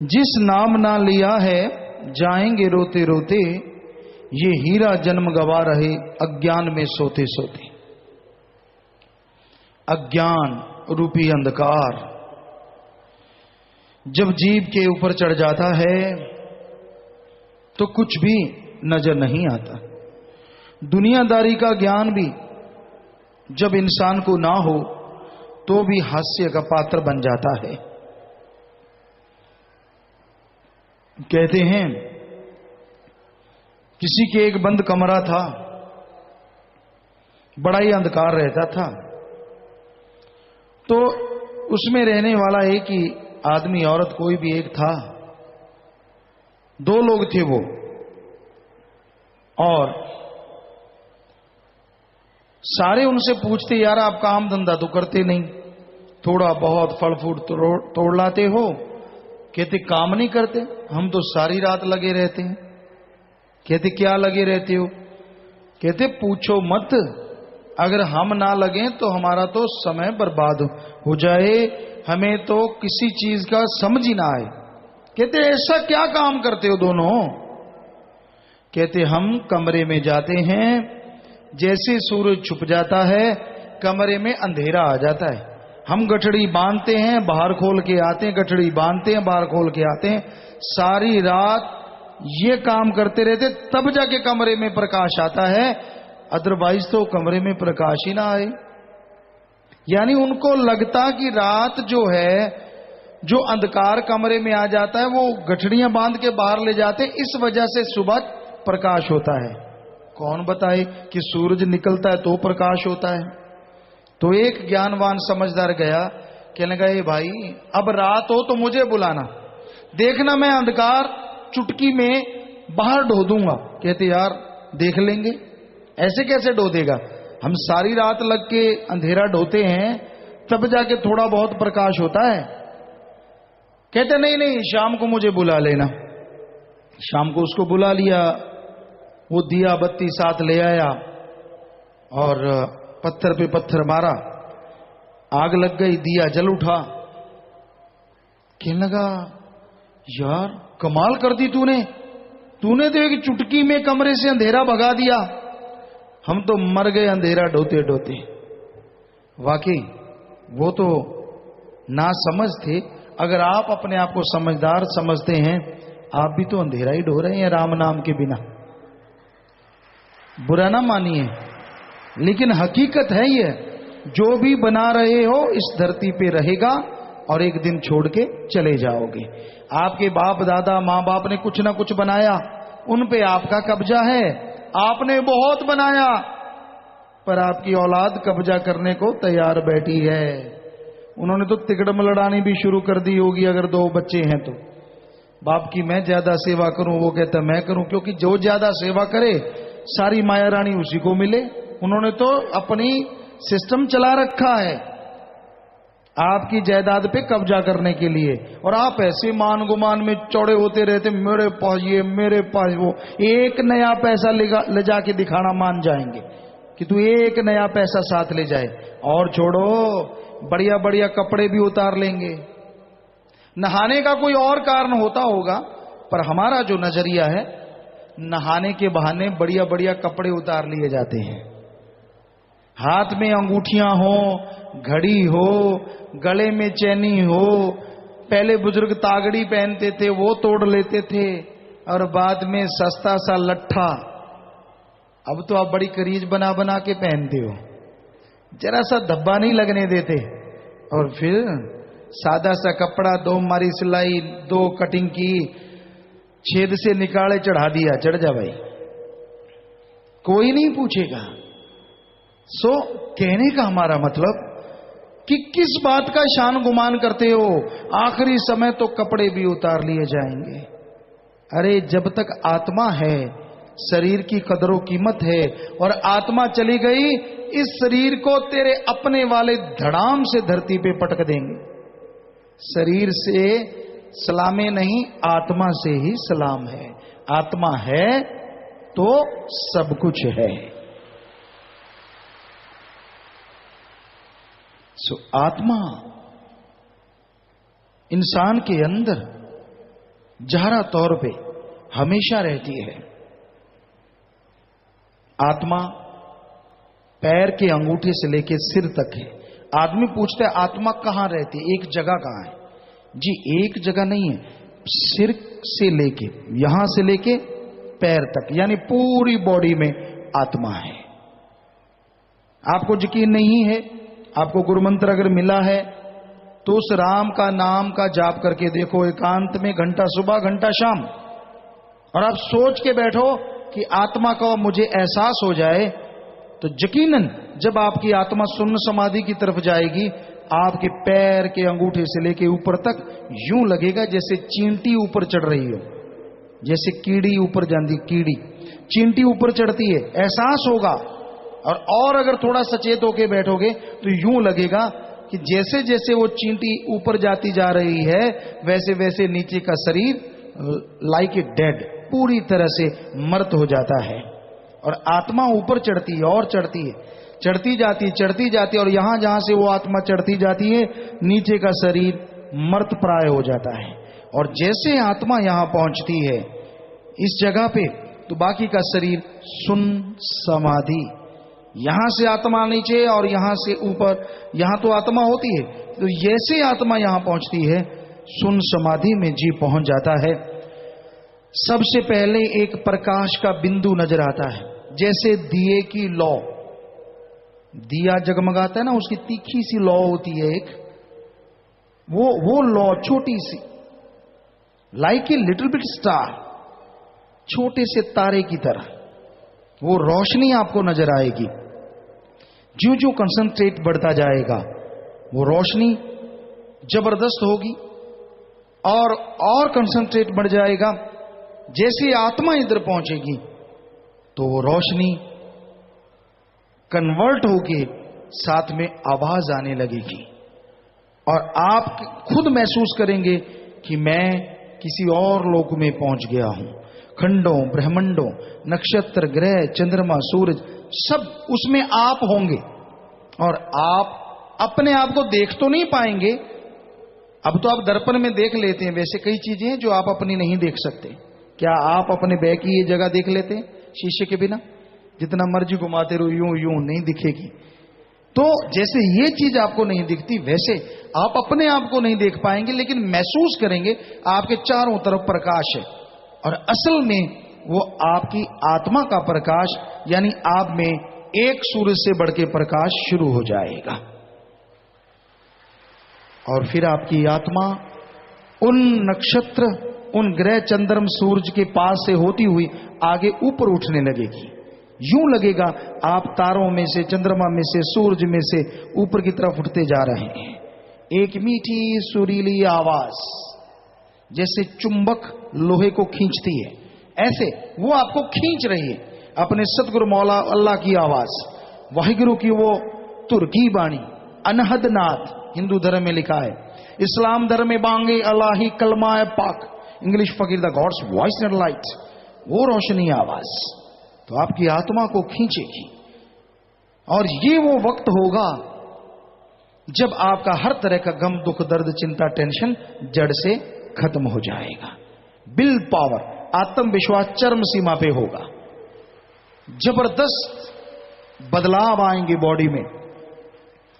जिस नाम ना लिया है जाएंगे रोते रोते, ये हीरा जन्म गवा रहे अज्ञान में सोते सोते। अज्ञान रूपी अंधकार जब जीव के ऊपर चढ़ जाता है तो कुछ भी नजर नहीं आता। दुनियादारी का ज्ञान भी जब इंसान को ना हो तो भी हास्य का पात्र बन जाता है। कहते हैं किसी के एक बंद कमरा था, बड़ा ही अंधकार रहता था, तो उसमें रहने वाला एक ही आदमी औरत कोई भी एक था, दो लोग थे वो, और सारे उनसे पूछते यार आप काम धंधा तो करते नहीं, थोड़ा बहुत फल फूट तोड़ लाते हो। कहते काम नहीं करते, हम तो सारी रात लगे रहते हैं। कहते क्या लगे रहते हो? कहते पूछो मत, अगर हम ना लगे तो हमारा तो समय बर्बाद हो जाए, हमें तो किसी चीज का समझ ही ना आए। कहते ऐसा क्या काम करते हो दोनों? कहते हम कमरे में जाते हैं, जैसे सूरज छुप जाता है कमरे में अंधेरा आ जाता है, हम गठड़ी बांधते हैं बाहर खोल के आते हैं, गठड़ी बांधते हैं बाहर खोल के आते हैं, सारी रात ये काम करते रहते, तब जाके कमरे में प्रकाश आता है, अदरवाइज तो कमरे में प्रकाश ही ना आए। यानी उनको लगता कि रात जो है, जो अंधकार कमरे में आ जाता है, वो गठड़ियां बांध के बाहर ले जाते हैं, इस वजह से सुबह प्रकाश होता है। कौन बताए कि सूरज निकलता है तो प्रकाश होता है? तो एक ज्ञानवान समझदार गया, कहने लगा ये भाई अब रात हो तो मुझे बुलाना, देखना मैं अंधकार चुटकी में बाहर ढो दूंगा। कहते यार देख लेंगे। ऐसे कैसे ढो देगा? हम सारी रात लग के अंधेरा ढोते हैं, तब जाके थोड़ा बहुत प्रकाश होता है। कहते नहीं नहीं शाम को मुझे बुला लेना। शाम को उसको बुला लिया, वो दिया बत्ती साथ ले आया और पत्थर पे पत्थर मारा, आग लग गई, दिया जल उठा। कहने लगा यार कमाल कर दी तूने तो एक चुटकी में कमरे से अंधेरा भगा दिया, हम तो मर गए अंधेरा ढोते ढोते। वाकई वो तो ना समझ थे। अगर आप अपने आप को समझदार समझते हैं, आप भी तो अंधेरा ही ढो रहे हैं राम नाम के बिना। बुरा ना मानिए, लेकिन हकीकत है ये, जो भी बना रहे हो इस धरती पे रहेगा और एक दिन छोड़ के चले जाओगे। आपके बाप दादा माँ बाप ने कुछ ना कुछ बनाया, उन पे आपका कब्जा है, आपने बहुत बनाया, पर आपकी औलाद कब्जा करने को तैयार बैठी है। उन्होंने तो तिकड़म लड़ानी भी शुरू कर दी होगी। अगर दो बच्चे हैं तो बाप की मैं ज्यादा सेवा करूं, वो कहता मैं करूं, क्योंकि जो ज्यादा सेवा करे सारी माया रानी उसी को मिले। उन्होंने तो अपनी सिस्टम चला रखा है आपकी जायदाद पे कब्जा करने के लिए, और आप ऐसे मान गुमान में चौड़े होते रहते, मेरे पास ये मेरे पास वो। एक नया पैसा ले जाके दिखाना मान जाएंगे कि तू एक नया पैसा साथ ले जाए, और छोड़ो बढ़िया बढ़िया कपड़े भी उतार लेंगे। नहाने का कोई और कारण होता होगा, पर हमारा जो नजरिया है, नहाने के बहाने बढ़िया बढ़िया कपड़े उतार लिए जाते हैं। हाथ में अंगूठियां हो, घड़ी हो, गले में चैनी हो। पहले बुजुर्ग तागड़ी पहनते थे, वो तोड़ लेते थे, और बाद में सस्ता सा लट्ठा। अब तो आप बड़ी करीज बना बना के पहनते हो, जरा सा धब्बा नहीं लगने देते। और फिर सादा सा कपड़ा, दो मारी सिलाई, दो कटिंग की, छेद से निकाले चढ़ा दिया, चढ़ जा भाई, कोई नहीं पूछेगा। सो कहने का हमारा मतलब कि किस बात का शान गुमान करते हो? आखिरी समय तो कपड़े भी उतार लिए जाएंगे। अरे जब तक आत्मा है शरीर की कदरों कीमत है, और आत्मा चली गई इस शरीर को तेरे अपने वाले धड़ाम से धरती पे पटक देंगे। शरीर से सलामे नहीं, आत्मा से ही सलाम है। आत्मा है तो सब कुछ है। सो आत्मा इंसान के अंदर जहरा तौर पे हमेशा रहती है। आत्मा पैर के अंगूठे से लेके सिर तक है। आदमी पूछता है आत्मा कहां रहती है, एक जगह कहां है? जी एक जगह नहीं है, सिर से लेके यहां से लेके पैर तक, यानी पूरी बॉडी में आत्मा है। आपको यकीन नहीं है, आपको गुरु मंत्र अगर मिला है तो उस राम का नाम का जाप करके देखो, एकांत में, घंटा सुबह घंटा शाम, और आप सोच के बैठो कि आत्मा का मुझे एहसास हो जाए, तो यकीनन जब आपकी आत्मा शून्य समाधि की तरफ जाएगी, आपके पैर के अंगूठे से लेके ऊपर तक यूं लगेगा जैसे चींटी ऊपर चढ़ रही हो, जैसे कीड़ी ऊपर जाती, कीड़ी चींटी ऊपर चढ़ती है, एहसास होगा। और अगर थोड़ा सचेत होके बैठोगे तो यूं लगेगा कि जैसे जैसे वो चींटी ऊपर जाती जा रही है, वैसे वैसे नीचे का शरीर लाइक ए डेड, पूरी तरह से मृत हो जाता है। और आत्मा ऊपर चढ़ती है और चढ़ती है, चढ़ती जाती है, और यहां जहां से वो आत्मा चढ़ती जाती है, नीचे का शरीर मृत प्राय हो जाता है। और जैसे आत्मा यहां पहुंचती है इस जगह पे, तो बाकी का शरीर सुन्न समाधि, यहां से आत्मा नीचे और यहां से ऊपर, यहां तो आत्मा होती है, तो जैसे आत्मा यहां पहुंचती है, सुन्न समाधि में जी पहुंच जाता है। सबसे पहले एक प्रकाश का बिंदु नजर आता है, जैसे दिए की लौ, दिया जगमगाता है ना, उसकी तीखी सी लौ होती है एक, वो लौ छोटी सी, like a little bit star, छोटे से तारे की तरह वो रोशनी आपको नजर आएगी। जो जो कंसंट्रेट बढ़ता जाएगा, वो रोशनी जबरदस्त होगी और कंसंट्रेट बढ़ जाएगा। जैसे आत्मा इधर पहुंचेगी तो वो रोशनी कन्वर्ट होके साथ में आवाज आने लगेगी, और आप खुद महसूस करेंगे कि मैं किसी और लोक में पहुंच गया हूं। खंडों, ब्रह्मांडों, नक्षत्र, ग्रह, चंद्रमा, सूरज, सब उसमें आप होंगे, और आप अपने आप को देख तो नहीं पाएंगे। अब तो आप दर्पण में देख लेते हैं, वैसे कई चीजें हैं जो आप अपनी नहीं देख सकते। क्या आप अपने बैग की ये जगह देख लेते हैं शीशे के बिना? जितना मर्जी घुमाते रहो, यूं यूं नहीं दिखेगी। तो जैसे ये चीज आपको नहीं दिखती, वैसे आप अपने आप को नहीं देख पाएंगे, लेकिन महसूस करेंगे आपके चारों तरफ प्रकाश है, और असल में वो आपकी आत्मा का प्रकाश, यानी आप में एक सूरज से बढ़ के प्रकाश शुरू हो जाएगा। और फिर आपकी आत्मा उन नक्षत्र, उन ग्रह, चंद्रमा, सूरज के पास से होती हुई आगे ऊपर उठने लगेगी। यूं लगेगा आप तारों में से, चंद्रमा में से, सूरज में से ऊपर की तरफ उठते जा रहे हैं। एक मीठी सुरीली आवाज जैसे चुंबक लोहे को खींचती है, ऐसे वो आपको खींच रही है। अपने सतगुरु मौला अल्लाह की आवाज, वाहिगुरु की वो तुर्की बाणी, अनहद नाथ हिंदू धर्म में लिखा है, इस्लाम धर्म में बांगे अल्लाही कलमा पाक, इंग्लिश फकीर the gods voice and light, वो रोशनी आवाज तो आपकी आत्मा को खींचेगी। और ये वो वक्त होगा जब आपका हर तरह का गम, दुख, दर्द, चिंता, टेंशन जड़ से खत्म हो जाएगा। विल पावर, आत्मविश्वास चरम सीमा पे होगा। जबरदस्त बदलाव आएंगे बॉडी में।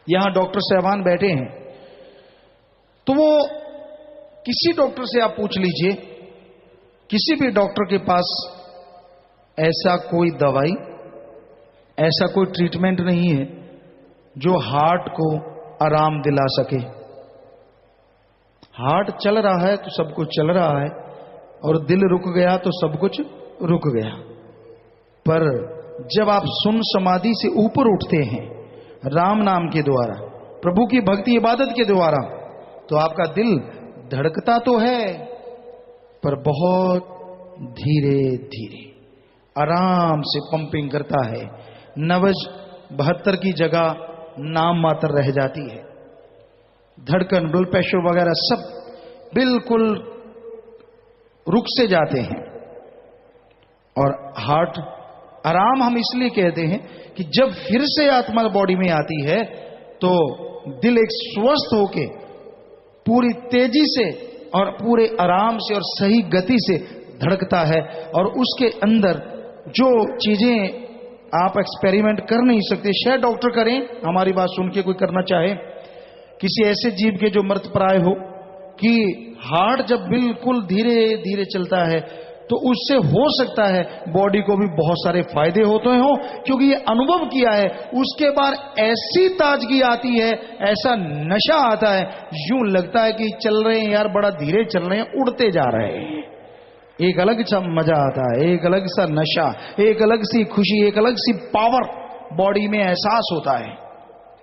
यहां डॉक्टर साहबान बैठे हैं, तो वो किसी डॉक्टर से आप पूछ लीजिए, किसी भी डॉक्टर के पास ऐसा कोई दवाई, ऐसा कोई ट्रीटमेंट नहीं है जो हार्ट को आराम दिला सके। हार्ट चल रहा है तो सब कुछ चल रहा है, और दिल रुक गया तो सब कुछ रुक गया। पर जब आप सुन्न समाधि से ऊपर उठते हैं राम नाम के द्वारा, प्रभु की भक्ति इबादत के द्वारा, तो आपका दिल धड़कता तो है, पर बहुत धीरे धीरे आराम से पंपिंग करता है। नब्ज 72 की जगह नाम मात्र रह जाती है। धड़कन, ब्लड प्रेशर वगैरह सब बिल्कुल रुक से जाते हैं। और हार्ट आराम हम इसलिए कहते हैं कि जब फिर से आत्मा बॉडी में आती है तो दिल एक स्वस्थ होके पूरी तेजी से और पूरे आराम से और सही गति से धड़कता है। और उसके अंदर जो चीजें आप एक्सपेरिमेंट कर नहीं सकते, शायद डॉक्टर करें, हमारी बात सुन के कोई करना चाहे, किसी ऐसे जीव के जो मृत प्राय हो, कि हार्ट जब बिल्कुल धीरे धीरे चलता है तो उससे हो सकता है बॉडी को भी बहुत सारे फायदे होते हो, क्योंकि ये अनुभव किया है। उसके बाद ऐसी ताजगी आती है, ऐसा नशा आता है, यूं लगता है कि चल रहे हैं यार, बड़ा धीरे चल रहे हैं, उड़ते जा रहे हैं। एक अलग सा मजा आता है, एक अलग सा नशा, एक अलग सी खुशी, एक अलग सी पावर बॉडी में एहसास होता है।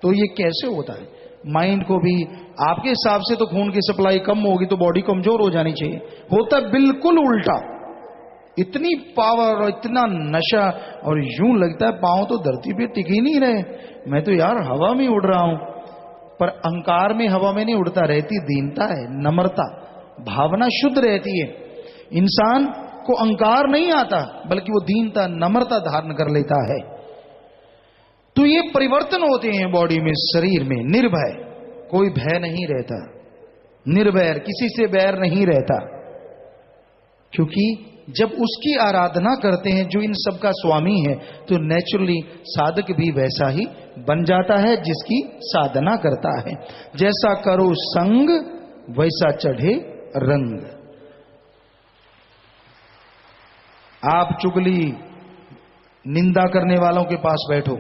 तो ये कैसे होता है? माइंड को भी आपके हिसाब से तो खून की सप्लाई कम होगी तो बॉडी कमजोर हो जानी चाहिए, होता है बिल्कुल उल्टा। इतनी पावर और इतना नशा, और यूं लगता है पांव तो धरती पे टिक ही नहीं रहे, मैं तो यार हवा में उड़ रहा हूं। पर अहंकार में हवा में नहीं उड़ता, रहती दीनता है, नम्रता, भावना शुद्ध रहती है। इंसान को अहंकार नहीं आता, बल्कि वो दीनता, नम्रता धारण कर लेता है। तो ये परिवर्तन होते हैं बॉडी में, शरीर में। निर्भय, कोई भय नहीं रहता, निर्वैर, किसी से बैर नहीं रहता, क्योंकि जब उसकी आराधना करते हैं जो इन सब का स्वामी है, तो नेचुरली साधक भी वैसा ही बन जाता है जिसकी साधना करता है। जैसा करो संग वैसा चढ़े रंग। आप चुगली निंदा करने वालों के पास बैठो,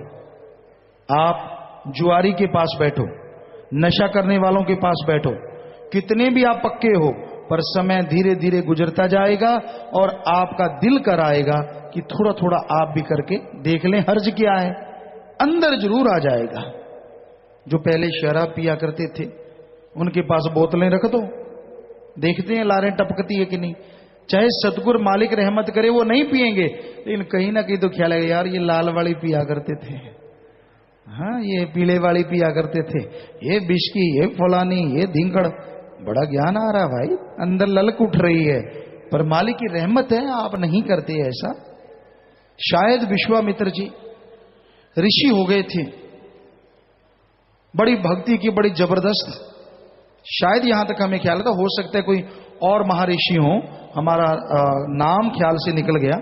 आप जुआरी के पास बैठो, नशा करने वालों के पास बैठो, कितने भी आप पक्के हो, पर समय धीरे धीरे गुजरता जाएगा और आपका दिल कराएगा कि थोड़ा थोड़ा आप भी करके देख लें, हर्ज क्या है, अंदर जरूर आ जाएगा। जो पहले शराब पिया करते थे उनके पास बोतलें रख दो, देखते हैं लारें टपकती है कि नहीं। चाहे सतगुरु मालिक रहमत करे वो नहीं पिएंगे, लेकिन कहीं ना कहीं तो ख्याल है यार ये लाल वाली पिया करते थे, हाँ ये पीले वाली पिया करते थे, ये बिस्की, ये फलानी, ये धिंकड़, बड़ा ज्ञान आ रहा है भाई, अंदर ललक उठ रही है। पर मालिक की रहमत है, आप नहीं करते ऐसा। शायद विश्वामित्र जी ऋषि हो गए थे, बड़ी भक्ति की, बड़ी जबरदस्त, शायद यहां तक हमें ख्याल था, हो सकता है कोई और महर्षि हो, हमारा नाम ख्याल से निकल गया।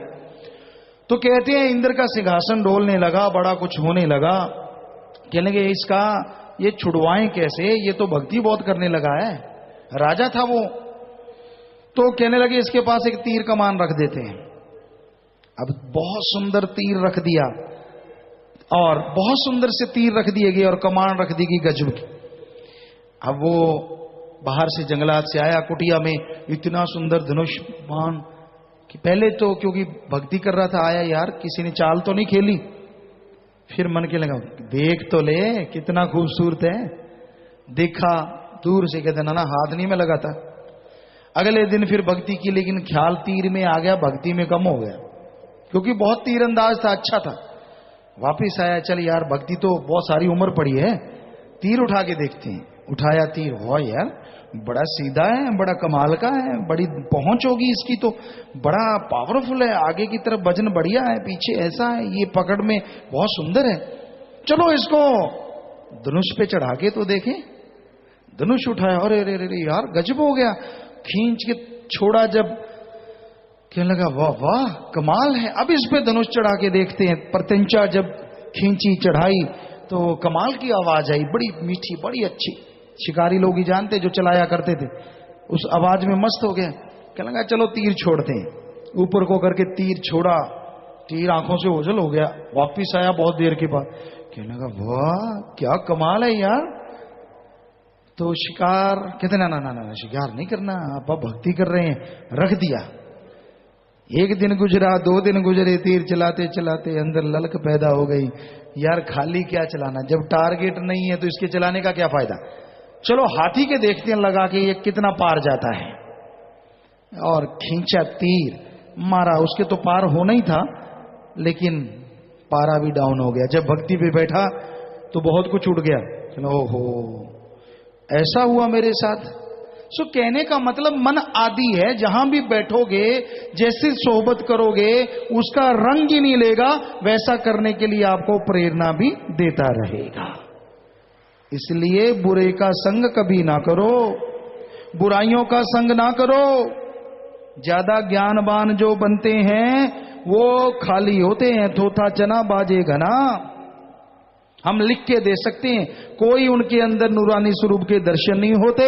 तो कहते हैं इंद्र का सिंहासन डोलने लगा, बड़ा कुछ होने लगा, कहने लगे इसका ये छुड़वाएं कैसे, ये तो भक्ति बहुत करने लगा है, राजा था वो। तो कहने लगे इसके पास एक तीर कमान रख देते हैं। अब बहुत सुंदर तीर रख दिया, और बहुत सुंदर से तीर रख दिए गए और कमान रख दी गई गजब की। अब वो बाहर से जंगलात से आया, कुटिया में इतना सुंदर धनुष बाण कि पहले तो क्योंकि भक्ति कर रहा था, आया यार किसी ने चाल तो नहीं खेली, फिर मन के लगा देख तो ले कितना खूबसूरत है, देखा दूर से, कहते ना हाथ नहीं में लगा था। अगले दिन फिर भक्ति की, लेकिन ख्याल तीर में आ गया, भक्ति में कम हो गया, क्योंकि बहुत तीरंदाज था, अच्छा था। वापिस आया, चल यार भक्ति तो बहुत सारी उम्र पड़ी है, तीर उठा के देखते हैं। उठाया तीर, हो यार बड़ा सीधा है, बड़ा कमाल का है, बड़ी पहुंच होगी इसकी, तो बड़ा पावरफुल है, आगे की तरफ वजन बढ़िया है, पीछे ऐसा है, ये पकड़ में बहुत सुंदर है, चलो इसको धनुष पे चढ़ा के तो देखें। धनुष उठाया, अरे रे रे यार गजब हो गया, खींच के छोड़ा, जब कहने लगा वाह वाह कमाल है, अब इस पे धनुष चढ़ा के देखते हैं। प्रत्यंचा जब खींची, चढ़ाई, तो कमाल की आवाज आई, बड़ी मीठी, बड़ी अच्छी। शिकारी लोग ही जानते जो चलाया करते थे, उस आवाज में मस्त हो गया। कहने लगा चलो तीर छोड़ते हैं, ऊपर को करके तीर छोड़ा, तीर आंखों से ओझल हो गया। वापिस आया बहुत देर के बाद, कहने लगा वाह क्या कमाल है यार। तो शिकार कहते ना ना ना ना शिकार नहीं करना, आप भक्ति कर रहे हैं, रख दिया। एक दिन गुजरा, 2 दिन गुजरे, तीर चलाते चलाते अंदर ललक पैदा हो गई, यार खाली क्या चलाना, जब टारगेट नहीं है तो इसके चलाने का क्या फायदा, चलो हाथी के देखते हैं लगा के ये कितना पार जाता है। और खींचा तीर, मारा, उसके तो पार होना ही था, लेकिन पारा भी डाउन हो गया। जब भक्ति पे बैठा तो बहुत कुछ उठ गया, चलो ओहो ऐसा हुआ मेरे साथ। सो कहने का मतलब मन आदि है, जहां भी बैठोगे, जैसे सोहबत करोगे, उसका रंग ही नहीं लेगा, वैसा करने के लिए आपको प्रेरणा भी देता रहेगा। इसलिए बुरे का संग कभी ना करो, बुराइयों का संग ना करो। ज्यादा ज्ञानवान जो बनते हैं वो खाली होते हैं, थोथा चना बाजे घना। हम लिख के दे सकते हैं, कोई उनके अंदर नूरानी स्वरूप के दर्शन नहीं होते,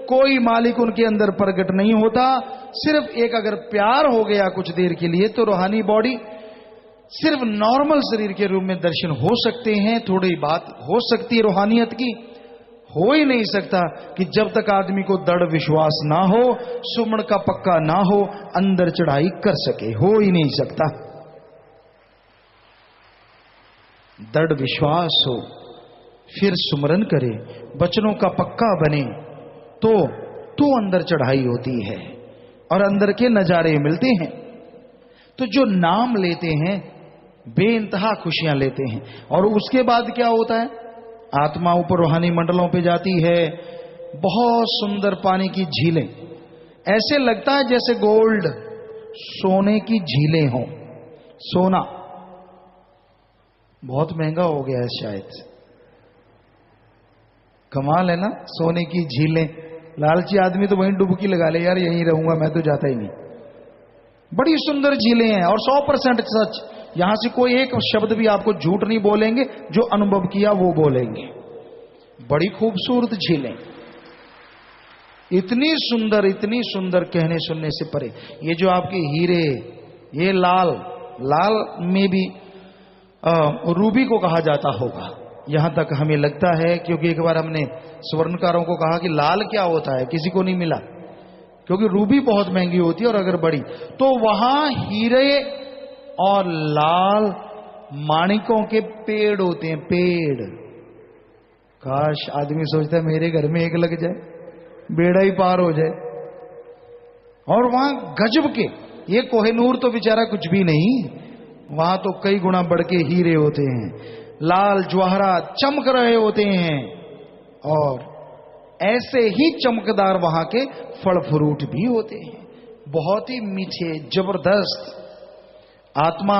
कोई मालिक उनके अंदर प्रकट नहीं होता। सिर्फ एक अगर प्यार हो गया कुछ देर के लिए तो रूहानी बॉडी सिर्फ नॉर्मल शरीर के रूप में दर्शन हो सकते हैं। थोड़ी बात हो सकती है रूहानियत की, हो ही नहीं सकता कि जब तक आदमी को दृढ़ विश्वास ना हो, सुमन का पक्का ना हो, अंदर चढ़ाई कर सके, हो ही नहीं सकता। दृढ़ विश्वास हो, फिर सुमरन करे, वचनों का पक्का बने, तो अंदर चढ़ाई होती है और अंदर के नजारे मिलते हैं। तो जो नाम लेते हैं बेइंतहा खुशियां लेते हैं। और उसके बाद क्या होता है, आत्मा ऊपर रूहानी मंडलों पे जाती है, बहुत सुंदर पानी की झीलें, ऐसे लगता है जैसे गोल्ड, सोने की झीलें हों। सोना बहुत महंगा हो गया है शायद, कमाल है ना, सोने की झीलें। लालची आदमी तो वहीं डुबकी लगा ले, यार यहीं रहूंगा, मैं तो जाता ही नहीं। बड़ी सुंदर झीलें हैं और 100% सच। यहां से कोई एक शब्द भी आपको झूठ नहीं बोलेंगे, जो अनुभव किया वो बोलेंगे। बड़ी खूबसूरत झीलें, इतनी सुंदर कहने सुनने से परे। ये जो आपके हीरे, ये लाल में भी रूबी को कहा जाता होगा, यहां तक हमें लगता है, क्योंकि एक बार हमने स्वर्णकारों को कहा कि लाल क्या होता है, किसी को नहीं मिला, क्योंकि रूबी बहुत महंगी होती है और अगर बड़ी, तो वहां हीरे और लाल माणिकों के पेड़ होते हैं, पेड़। काश आदमी सोचता है मेरे घर में एक लग जाए, बेड़ा ही पार हो जाए। और वहां गजब के, ये कोहिनूर तो बेचारा कुछ भी नहीं, वहां तो कई गुना बढ़ के हीरे होते हैं, लाल जवाहरात चमक रहे होते हैं। और ऐसे ही चमकदार वहां के फल फ्रूट भी होते हैं, बहुत ही मीठे, जबरदस्त। आत्मा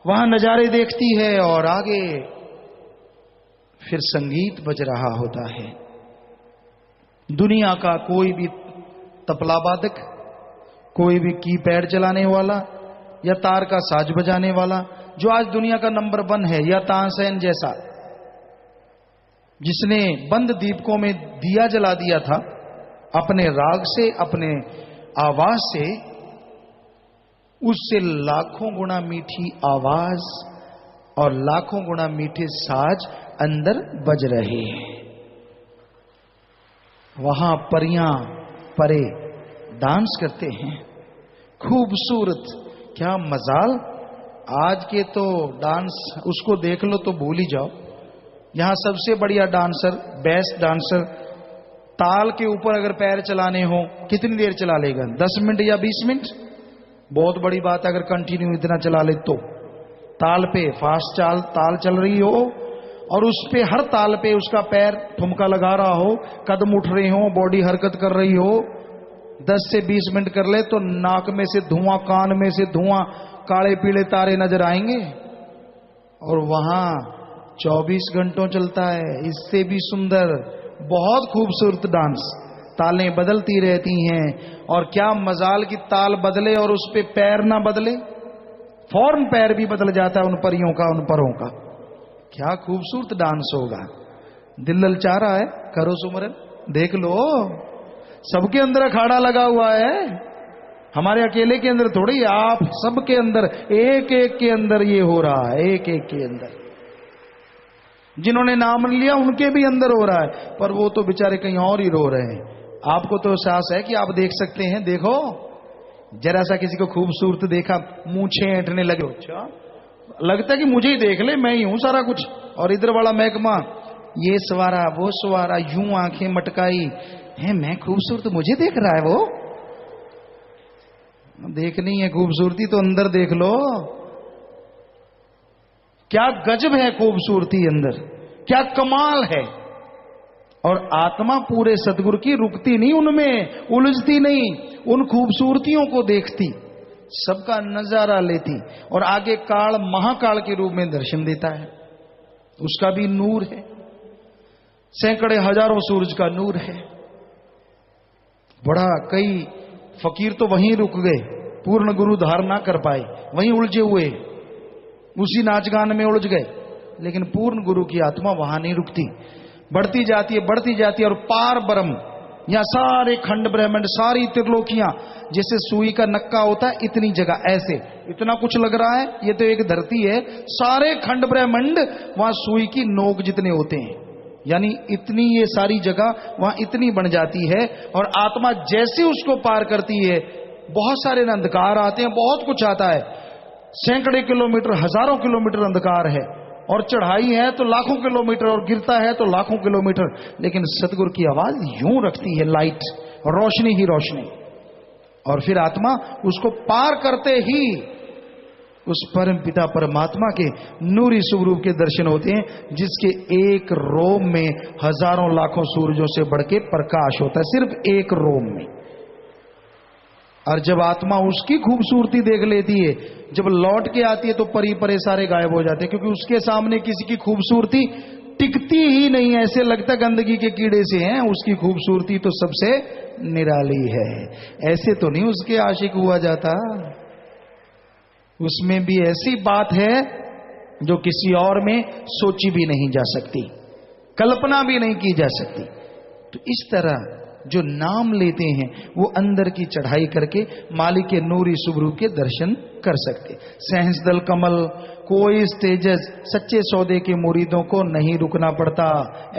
वहां नजारे देखती है और आगे फिर संगीत बज रहा होता है। दुनिया का कोई भी तबला वादक, कोई भी कीपैड चलाने वाला या तार का साज बजाने वाला, जो आज दुनिया का नंबर 1 है, या तानसेन जैसा, जिसने बंद दीपकों में दिया जला दिया था, अपने राग से, अपने आवाज से, उससे लाखों गुना मीठी आवाज और लाखों गुना मीठे साज अंदर बज रहे हैं। वहां परियां परे डांस करते हैं, खूबसूरत। क्या मजाल, आज के तो डांस, उसको देख लो तो भूल ही जाओ। यहां सबसे बढ़िया डांसर, बेस्ट डांसर, ताल के ऊपर अगर पैर चलाने हो कितनी देर चला लेगा, 10 मिनट या 20 मिनट, बहुत बड़ी बात है अगर कंटिन्यू इतना चला ले तो। ताल पे फास्ट ताल चल रही हो और उस पे हर ताल पे उसका पैर ठुमका लगा रहा हो, कदम उठ रहे हो, बॉडी हरकत कर रही हो, 10 से 20 मिनट कर ले तो नाक में से धुआं, कान में से धुआं, काले पीले तारे नजर आएंगे। और वहां 24 घंटों चलता है, इससे भी सुंदर, बहुत खूबसूरत डांस। तालें बदलती रहती हैं और क्या मजाल की ताल बदले और उस पे पैर ना बदले, फौरन पैर भी बदल जाता है उन परियों का, उन परों का। क्या खूबसूरत डांस होगा। दिल ललचा रहा है, करो सुमरन, देख लो। सबके अंदर अखाड़ा लगा हुआ है, हमारे अकेले के अंदर थोड़ी, आप सबके अंदर, एक एक के अंदर ये हो रहा है, एक एक के अंदर। जिन्होंने नाम लिया उनके भी अंदर हो रहा है, पर वो तो बेचारे कहीं और ही रो रहे हैं। आपको तो एहसास है कि आप देख सकते हैं। देखो जरा सा किसी को खूबसूरत देखा, मूंछें ऐंठने लगे, अच्छा लगता है कि मुझे ही देख ले, मैं ही हूं सारा कुछ। और इधर वाला महकमा, ये सवारा वो सवारा, यूं आंखें मटकाई है, मैं खूबसूरत, मुझे देख रहा है वो। देखनी है खूबसूरती तो अंदर देख लो, क्या गजब है खूबसूरती अंदर, क्या कमाल है। और आत्मा पूरे सदगुरु की रुकती नहीं, उनमें उलझती नहीं, उन खूबसूरतियों को देखती, सबका नजारा लेती और आगे काल महाकाल के रूप में दर्शन देता है। उसका भी नूर है, सैकड़े हजारों सूरज का नूर है। बड़ा, कई फकीर तो वहीं रुक गए, पूर्ण गुरु धारण ना कर पाए, वहीं उलझे हुए, उसी नाच गान में उलझ गए। लेकिन पूर्ण गुरु की आत्मा वहां नहीं रुकती, बढ़ती जाती है, बढ़ती जाती है, और पार ब्रह्म, या सारे खंड ब्रह्मांड, सारी त्रिलोकियां, जैसे सुई का नक्का होता है इतनी जगह, ऐसे इतना कुछ लग रहा है, ये तो एक धरती है, सारे खंड ब्रह्मांड वहां सुई की नोक जितने होते हैं, यानी इतनी ये सारी जगह वहां इतनी बन जाती है। और आत्मा जैसे उसको पार करती है, बहुत सारे अंधकार आते हैं, बहुत कुछ आता है, सैकड़े किलोमीटर, हजारों किलोमीटर अंधकार है, और चढ़ाई है तो लाखों किलोमीटर, और गिरता है तो लाखों किलोमीटर, लेकिन सतगुरु की आवाज यूं रखती है, लाइट, रोशनी ही रोशनी। और फिर आत्मा उसको पार करते ही उस परम पिता परमात्मा के नूरी स्वरूप के दर्शन होते हैं, जिसके एक रोम में हजारों लाखों सूरजों से बढ़ के प्रकाश होता है, सिर्फ एक रोम में। और जब आत्मा उसकी खूबसूरती देख लेती है, जब लौट के आती है, तो परी परे सारे गायब हो जाते हैं, क्योंकि उसके सामने किसी की खूबसूरती टिकती ही नहीं, ऐसे लगता गंदगी के कीड़े से हैं, उसकी खूबसूरती तो सबसे निराली है। ऐसे तो नहीं उसके आशिक हुआ जाता, उसमें भी ऐसी बात है जो किसी और में सोची भी नहीं जा सकती, कल्पना भी नहीं की जा सकती। तो इस तरह जो नाम लेते हैं वो अंदर की चढ़ाई करके मालिक के नूरी स्वरूप के दर्शन कर सकते। सहस्दल कमल, कोई स्टेजेस, सच्चे सौदे के मुरीदों को नहीं रुकना पड़ता,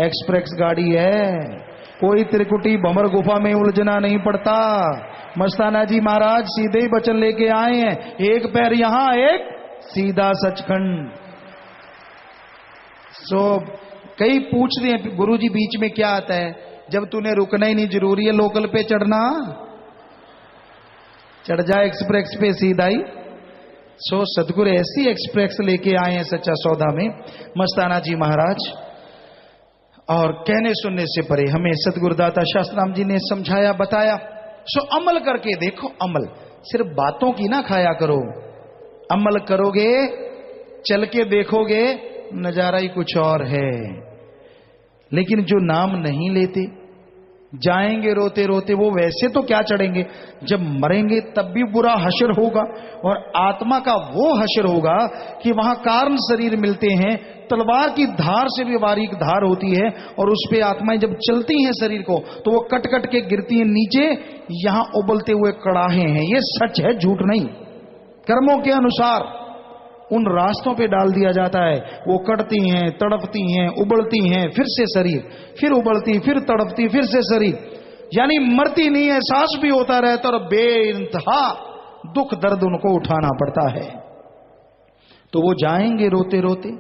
एक्सप्रेस गाड़ी है, कोई त्रिकुटी भंवर गुफा में उलझना नहीं पड़ता। मस्ताना जी महाराज सीधे ही वचन लेके आए हैं, एक पैर यहां, एक सीधा सचखंड। कई पूछते हैं गुरु जी बीच में क्या आता है, जब तूने रुकना ही नहीं, जरूरी है लोकल पे चढ़ना, चढ़ जा एक्सप्रेस पे सीधा ही। सतगुरु ऐसी एक्सप्रेस लेके आए हैं सच्चा सौदा में मस्ताना जी महाराज, और कहने सुनने से परे हमें सतगुरुदाता शास्त्राम जी ने समझाया, बताया। अमल करके देखो, अमल सिर्फ बातों की ना खाया करो, अमल करोगे, चल के देखोगे, नजारा ही कुछ और है। लेकिन जो नाम नहीं लेते, जाएंगे रोते रोते, वो वैसे तो क्या चढ़ेंगे, जब मरेंगे तब भी बुरा हशर होगा। और आत्मा का वो हशर होगा कि वहां कारण शरीर मिलते हैं, तलवार की धार से भी बारीक धार होती है, और उस पे आत्माएं जब चलती हैं शरीर को, तो वो कट कट के गिरती हैं नीचे, यहां उबलते हुए कड़ाहे हैं। ये सच है, झूठ नहीं। कर्मों के अनुसार उन रास्तों पे डाल दिया जाता है, वो कटती हैं, तड़पती हैं, उबलती हैं, फिर से शरीर, फिर उबलती, फिर तड़पती, फिर से शरीर, यानी मरती नहीं है, सांस भी होता रहता, और बेइंतहा दुख दर्द उनको उठाना पड़ता है। तो वो जाएंगे रोते रोते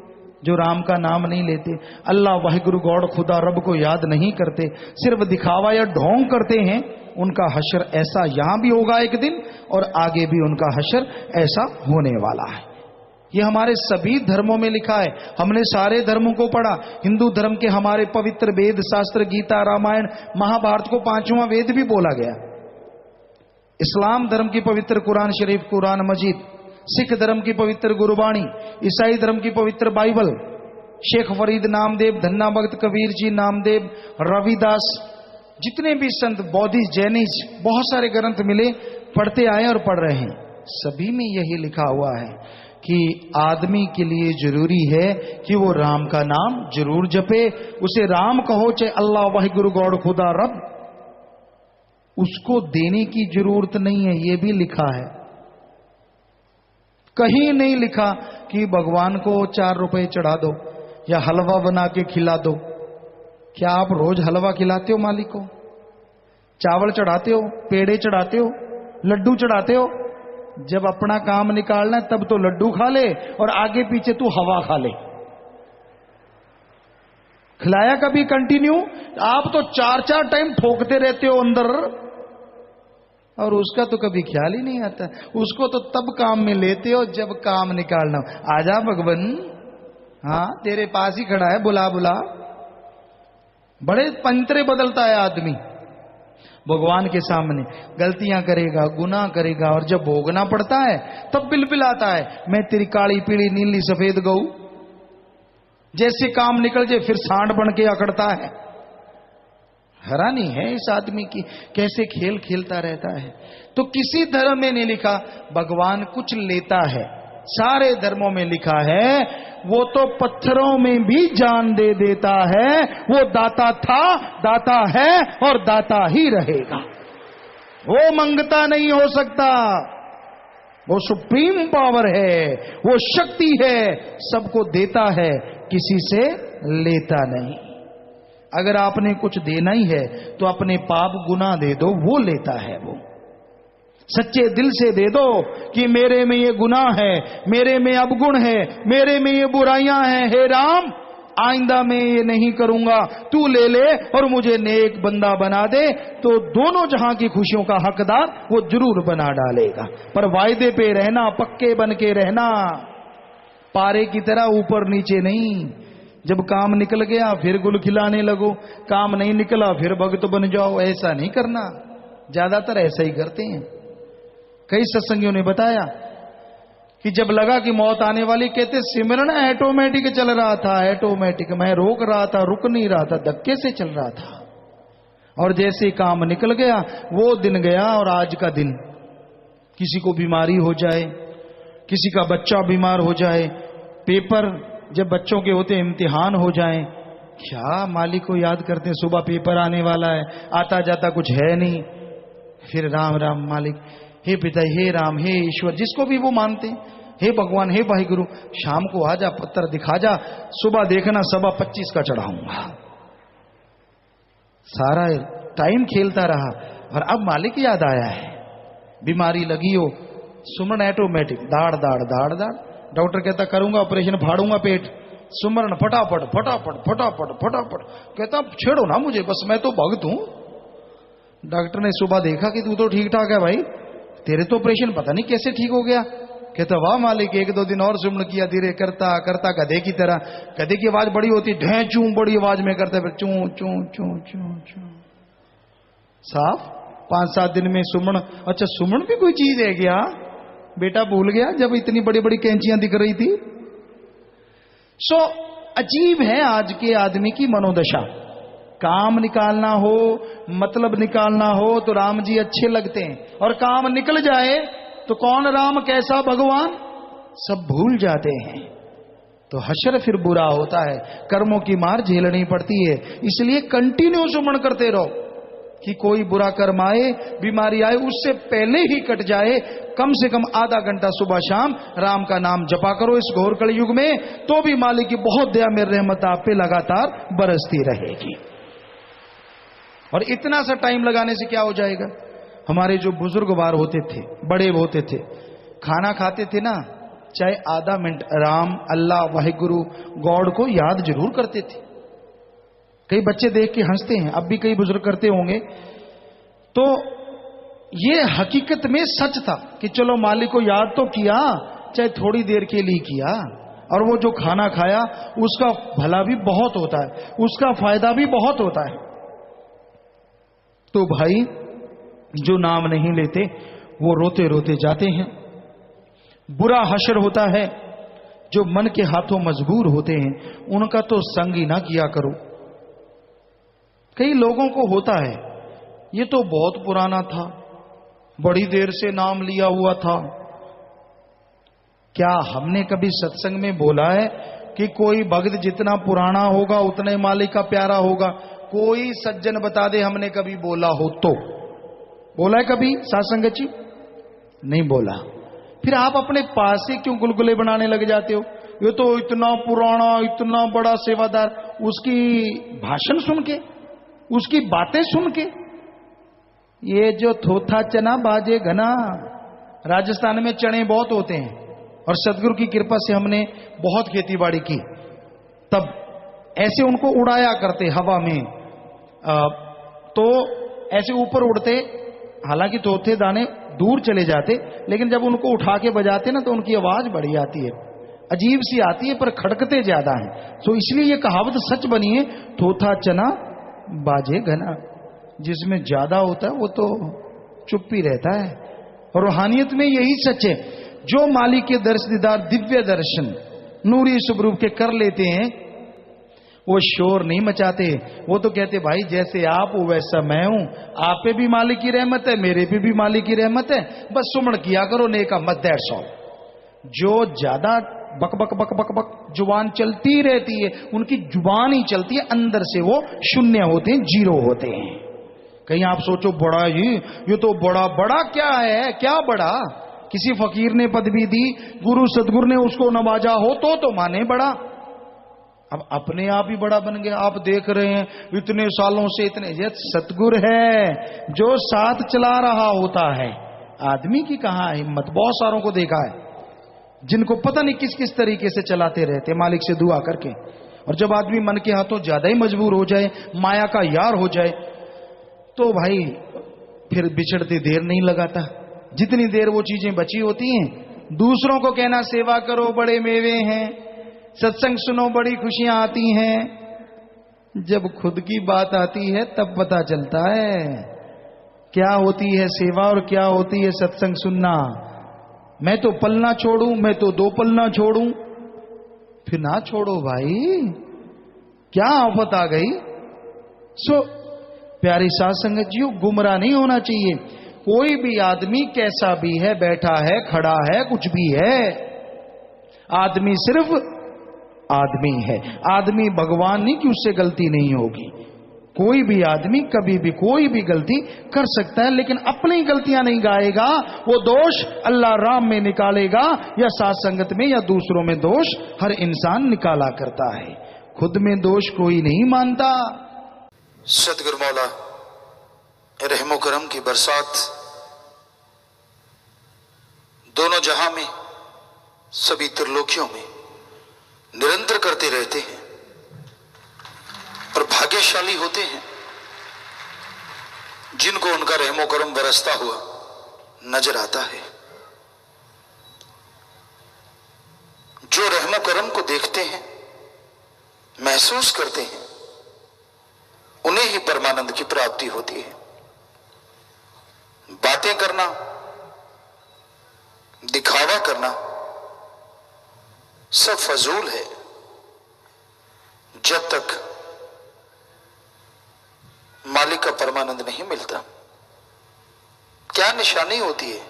जो राम का नाम नहीं लेते, अल्लाह वाहिगुरु गॉड खुदा रब को याद नहीं करते, सिर्फ दिखावा या ढोंग करते हैं। उनका हशर ऐसा यहां भी होगा एक दिन, और आगे भी उनका हशर ऐसा होने वाला है। ये हमारे सभी धर्मों में लिखा है, हमने सारे धर्मों को पढ़ा। हिंदू धर्म के हमारे पवित्र वेद शास्त्र, गीता, रामायण, महाभारत को 5वां वेद भी बोला गया। इस्लाम धर्म की पवित्र कुरान शरीफ, कुरान मजीद, सिख धर्म की पवित्र गुरुबाणी, ईसाई धर्म की पवित्र बाइबल, शेख फरीद नामदेव, धन्ना भगत कबीर जी नामदेव, रविदास, जितने भी संत, बौद्धिस्ट, जैनिस्ट, बहुत सारे ग्रंथ मिले, पढ़ते आए और पढ़ रहे हैं। सभी में यही लिखा हुआ है कि आदमी के लिए जरूरी है कि वो राम का नाम जरूर जपे, उसे राम कहो चाहे अल्लाह वाहिगुरु गॉड खुदा रब, उसको देने की जरूरत नहीं है, ये भी लिखा है। कहीं नहीं लिखा कि भगवान को 4 रुपए चढ़ा दो या हलवा बना के खिला दो। क्या आप रोज हलवा खिलाते हो मालिक को? चावल चढ़ाते हो, पेड़े चढ़ाते हो, लड्डू चढ़ाते हो? जब अपना काम निकालना है तब तो लड्डू खा ले, और आगे पीछे तू हवा खा ले। खिलाया कभी कंटिन्यू? आप तो 4-4 टाइम ठोकते रहते हो अंदर, और उसका तो कभी ख्याल ही नहीं आता। उसको तो तब काम में लेते हो जब काम निकालना हो। आजा भगवान, हाँ तेरे पास ही खड़ा है, बुला बुला। बड़े पंतरे बदलता है आदमी भगवान के सामने, गलतियां करेगा, गुनाह करेगा, और जब भोगना पड़ता है तब बिलबिलाता है, मैं तेरी काली पीली नीली सफेद गऊ। जैसे काम निकल जाए फिर सांड बन के अकड़ता है। हैरानी है इस आदमी की, कैसे खेल खेलता रहता है। तो किसी धर्म में नहीं लिखा भगवान कुछ लेता है, सारे धर्मों में लिखा है वो तो पत्थरों में भी जान दे देता है, वो दाता था, दाता है और दाता ही रहेगा। वो मंगता नहीं हो सकता, वो सुप्रीम पावर है, वो शक्ति है, सबको देता है, किसी से लेता नहीं। अगर आपने कुछ देना ही है तो अपने पाप गुनाह दे दो, वो लेता है। वो सच्चे दिल से दे दो कि मेरे में ये गुनाह है, मेरे में अवगुण है, मेरे में ये बुराइयां हैं, हे राम आइंदा मैं ये नहीं करूंगा, तू ले ले और मुझे नेक बंदा बना दे, तो दोनों जहां की खुशियों का हकदार वो जरूर बना डालेगा। पर वायदे पे रहना, पक्के बन के रहना, पारे की तरह ऊपर नीचे नहीं। जब काम निकल गया फिर गुल खिलाने लगो, काम नहीं निकला फिर भक्त बन जाओ, ऐसा नहीं करना। ज्यादातर ऐसा ही करते हैं। कई सत्संगियों ने बताया कि जब लगा कि मौत आने वाली, कहते सिमरन ऑटोमेटिक चल रहा था, ऑटोमेटिक, मैं रोक रहा था, रुक नहीं रहा था, धक्के से चल रहा था। और जैसे काम निकल गया वो दिन गया और आज का दिन, किसी को बीमारी हो जाए, किसी का बच्चा बीमार हो जाए, पेपर जब बच्चों के होते इम्तिहान हो जाए, क्या मालिक को याद करते, सुबह पेपर आने वाला है, आता जाता कुछ है नहीं, फिर राम राम मालिक, हे पिता, हे राम, हे ईश्वर, जिसको भी वो मानते, हे भगवान, हे भाई गुरु, शाम को आजा, पत्थर दिखा जा, सुबह देखना 25 का चढ़ाऊंगा। सारा टाइम खेलता रहा और अब मालिक याद आया है। बीमारी लगी हो, सुमरन ऑटोमेटिक, दाड़ दाड़ दाड़ दाड़, डॉक्टर कहता करूंगा ऑपरेशन, फाड़ूंगा पेट, सुमरन फटाफट फटाफट फटाफट फटाफट, कहता छेड़ो ना मुझे, बस मैं तो भक्त हूं। डॉक्टर ने सुबह देखा कि तू तो ठीक ठाक है भाई, तेरे तो ऑपरेशन पता नहीं कैसे ठीक हो गया। कहता वाह मालिक, 1-2 दिन और सुमन किया, धीरे करता करता गधे की तरह, गधे की आवाज बड़ी होती, ढे चू बड़ी आवाज में करता, फिर चू चू चू चू चू, साफ 5-7 दिन में सुमन। अच्छा सुमन भी कोई चीज है क्या? बेटा भूल गया जब इतनी बड़ी बड़ी कैंचियां दिख रही थी। सो अजीब है आज के आदमी की मनोदशा। काम निकालना हो, मतलब निकालना हो तो राम जी अच्छे लगते हैं, और काम निकल जाए तो कौन राम कैसा भगवान सब भूल जाते हैं। तो हशर फिर बुरा होता है, कर्मों की मार झेलनी पड़ती है। इसलिए कंटिन्यू सुमन करते रहो कि कोई बुरा कर्म आए, बीमारी आए, उससे पहले ही कट जाए। कम से कम आधा घंटा सुबह शाम राम का नाम जपा करो इस घोर कलयुग में, तो भी मालिक की बहुत दया में रहमत आप पे लगातार बरसती रहेगी। और इतना सा टाइम लगाने से क्या हो जाएगा? हमारे जो बुजुर्ग बार होते थे, बड़े होते थे, खाना खाते थे ना, चाहे आधा मिनट राम, अल्लाह, वाहिगुरु, गॉड को याद जरूर करते थे। कई बच्चे देख के हंसते हैं, अब भी कई बुजुर्ग करते होंगे। तो ये हकीकत में सच था कि चलो मालिक को याद तो किया, चाहे थोड़ी देर के लिए किया, और वो जो खाना खाया उसका भला भी बहुत होता है, उसका फायदा भी बहुत होता है। तो भाई जो नाम नहीं लेते वो रोते रोते जाते हैं। बुरा हशर होता है। जो मन के हाथों मजबूर होते हैं उनका तो संग ही ना किया करो। कई लोगों को होता है ये तो बहुत पुराना था, बड़ी देर से नाम लिया हुआ था। क्या हमने कभी सत्संग में बोला है कि कोई भक्त जितना पुराना होगा उतने मालिक का प्यारा होगा? कोई सज्जन बता दे हमने कभी बोला हो तो? बोला है कभी सासंगत जी? नहीं बोला। फिर आप अपने पास से क्यों गुलगुले बनाने लग जाते हो? ये तो इतना पुराना, इतना बड़ा सेवादार, उसकी भाषण सुन के, उसकी बातें सुन के, ये जो थोथा चना बाजे घना। राजस्थान में चने बहुत होते हैं और सदगुरु की कृपा से हमने बहुत खेती बाड़ी की, तब ऐसे उनको उड़ाया करते हवा में, तो ऐसे ऊपर उड़ते, हालांकि तोते दाने दूर चले जाते, लेकिन जब उनको उठा के बजाते ना तो उनकी आवाज बड़ी आती है, अजीब सी आती है, पर खड़कते ज्यादा हैं। तो इसलिए ये कहावत सच बनी है, थोथा चना बाजे घना। जिसमें ज्यादा होता है वो तो चुप ही रहता है। और रूहानियत में यही सच है। जो मालिक के दर्श दीदार, दिव्य दर्शन, नूरी स्वरूप के कर लेते हैं, वो शोर नहीं मचाते, वो तो कहते भाई जैसे आप हो वैसा मैं हूं, आप पे भी मालिक की रहमत है, मेरे पे भी मालिक की रहमत है, बस सुमण किया करो नेका मत दैट्स ऑल। जो ज्यादा बक बक बक बक बक जुबान चलती रहती है, उनकी जुबान ही चलती है, अंदर से वो शून्य होते हैं, जीरो होते हैं। कहीं आप सोचो बड़ा ही, ये तो बड़ा बड़ा क्या है, क्या बड़ा? किसी फकीर ने पदवी दी, गुरु सदगुरु ने उसको नवाजा हो तो माने बड़ा। अब अपने आप ही बड़ा बन गया। आप देख रहे हैं इतने सालों से इतने, ये सतगुरु है जो साथ चला रहा होता है। आदमी की कहां हिम्मत। बहुत सारों को देखा है जिनको पता नहीं किस किस तरीके से चलाते रहते मालिक से दुआ करके, और जब आदमी मन के हाथों ज्यादा ही मजबूर हो जाए, माया का यार हो जाए, तो भाई फिर बिछड़ते देर नहीं लगाता। जितनी देर वो चीजें बची होती हैं, दूसरों को कहना सेवा करो बड़े मेवे हैं, सत्संग सुनो बड़ी खुशियां आती हैं, जब खुद की बात आती है तब पता चलता है क्या होती है सेवा और क्या होती है सत्संग सुनना। मैं तो पलना छोड़ूं, मैं तो दो पलना छोड़ूं, फिर ना छोड़ो भाई, क्या आफत आ गई। सो प्यारी साध संगत जी, गुमराह नहीं होना चाहिए। कोई भी आदमी कैसा भी है, बैठा है, खड़ा है, कुछ भी है, आदमी सिर्फ आदमी है। आदमी भगवान नहीं कि उससे गलती नहीं होगी। कोई भी आदमी कभी भी कोई भी गलती कर सकता है, लेकिन अपनी गलतियां नहीं गाएगा, वो दोष अल्लाह राम में निकालेगा, या साथ संगत में या दूसरों में दोष हर इंसान निकाला करता है, खुद में दोष कोई नहीं मानता। सतगुरु मौला रहमो करम की बरसात दोनों जहां में, सभी त्रिलोकियों में निरंतर करते रहते हैं, और भाग्यशाली होते हैं जिनको उनका रहमो करम बरसता हुआ नजर आता है। जो रहमो करम को देखते हैं, महसूस करते हैं, उन्हें ही परमानंद की प्राप्ति होती है। बातें करना, दिखावा करना सब फजूल है जब तक मालिक का परमानंद नहीं मिलता। क्या निशानी होती है?